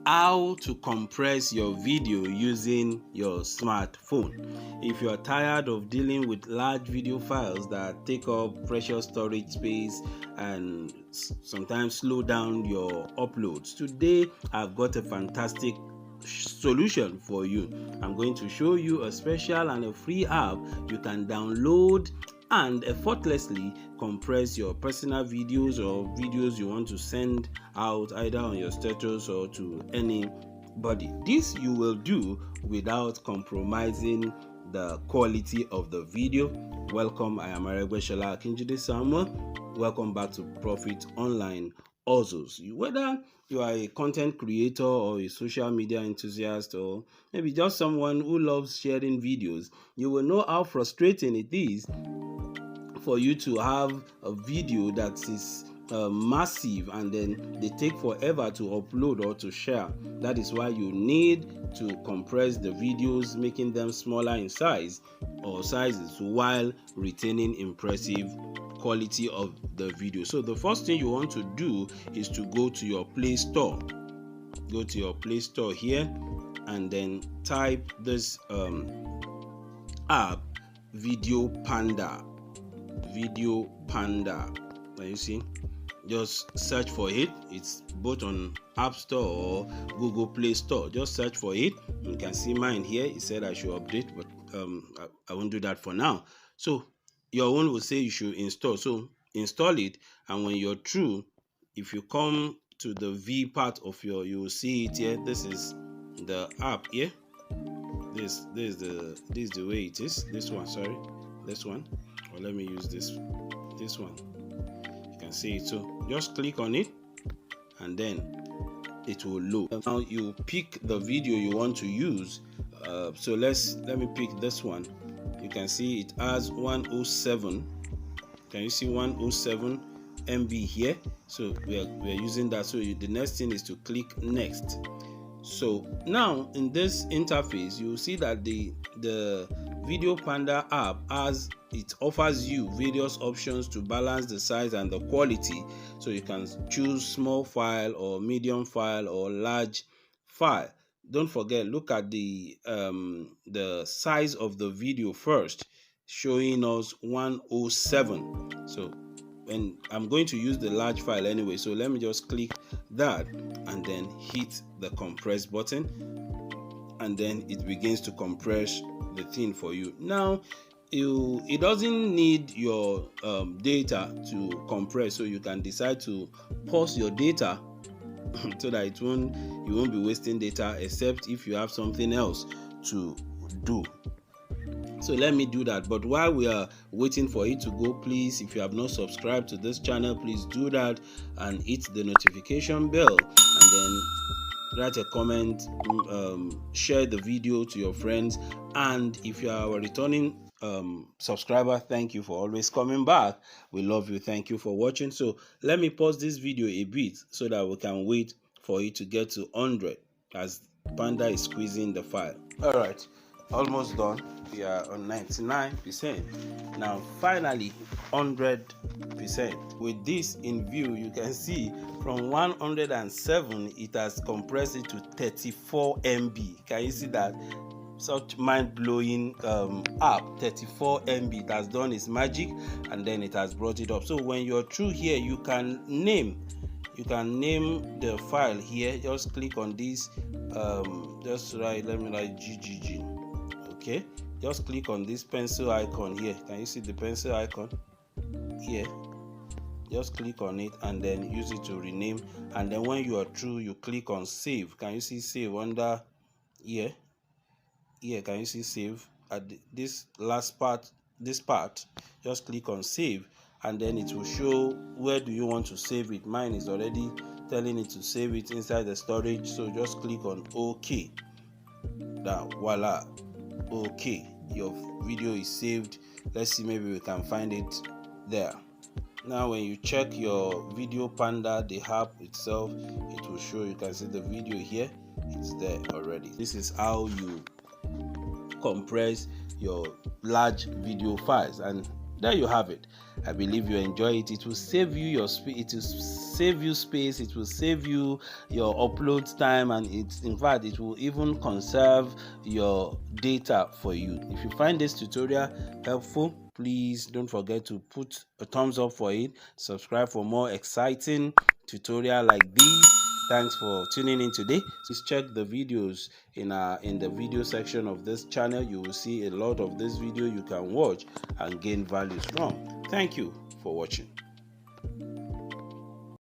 how to compress your video using your smartphone. If you are tired of dealing with large video files that take up precious storage space and sometimes slow down your uploads, today I've got a fantastic solution for you. I'm going to show you a special and a free app you can download and effortlessly compress your personal videos or videos you want to send out either on your status or to anybody. This you will do without compromising the quality of the video. Welcome, I am Aregbesola Akinjide Samuel. Welcome back to Profit Online Hustles. Whether you are a content creator or a social media enthusiast, or maybe just someone who loves sharing videos, you will know how frustrating it is for you to have a video that is massive and then they take forever to upload or to share. That is why you need to compress the videos, making them smaller in size or sizes while retaining impressive quality of the video. So the first thing you want to do is to go to your Play Store. Go to your Play Store here and then type this app, Panda. You see, just search for it. It's both on App Store or Google Play Store. Just search for it. You can see mine here. It said I should update, but I won't do that for now. So your own will say you should install. So install it, and when you're through, if you come to the V part of you will see it here. This is the app here. This is the way it is. This one. Or let me use this one. You can see it. So just click on it and then it will load. Now you pick the video you want to use. So let me pick this one. You can see it has 107. Can you see 107 MB here? So we're using that. So the next thing is to click next. So now in this interface, you will see that the Video Panda app offers you various options to balance the size and the quality. So you can choose small file or medium file or large file. Don't forget, look at the size of the video first, showing us 107. So and I'm going to use the large file anyway, so let me just click that and then hit the compress button, and then it begins to compress the thing for you. Now it doesn't need your data to compress, so you can decide to pause your data so that you won't be wasting data, except if you have something else to do. So let me do that. But while we are waiting for it to go, please, if you have not subscribed to this channel, please do that and hit the notification bell, and then write a comment, share the video to your friends. And if you are a returning subscriber, thank you for always coming back. We love you. Thank you for watching. So let me pause this video a bit so that we can wait for it to get to 100 as Panda is squeezing the file. All right, almost done. We are on 99%. Now finally 100%. With this in view, you can see from 107 it has compressed it to 34 MB. Can you see that? Such mind-blowing app. 34 MB. It has done its magic and then it has brought it up. So when you're through here, you can name the file here. Just click on this, let me write GGG. Okay, just click on this pencil icon here. Can you see the pencil icon here? Just click on it and then use it to rename, and then when you are through, you click on save. Can you see save under here? Can you see save at this last part? This part, just click on save, and then it will show where do you want to save it. Mine is already telling it to save it inside the storage, so just click on OK. Now voila, OK, your video is saved. Let's see, maybe we can find it there. Now when you check your Video Panda, the app itself, it will show. You can see the video here, it's there already. This is how you compress your large video files, and there you have it. I believe you enjoy it. It will save you your it will save you space, it will save you your upload time, and in fact it will even conserve your data for you. If you find this tutorial helpful, please don't forget to put a thumbs up for it. Subscribe for more exciting tutorial like these. Thanks for tuning in today. Please check the videos in the video section of this channel. You will see a lot of this video you can watch and gain values from. Thank you for watching.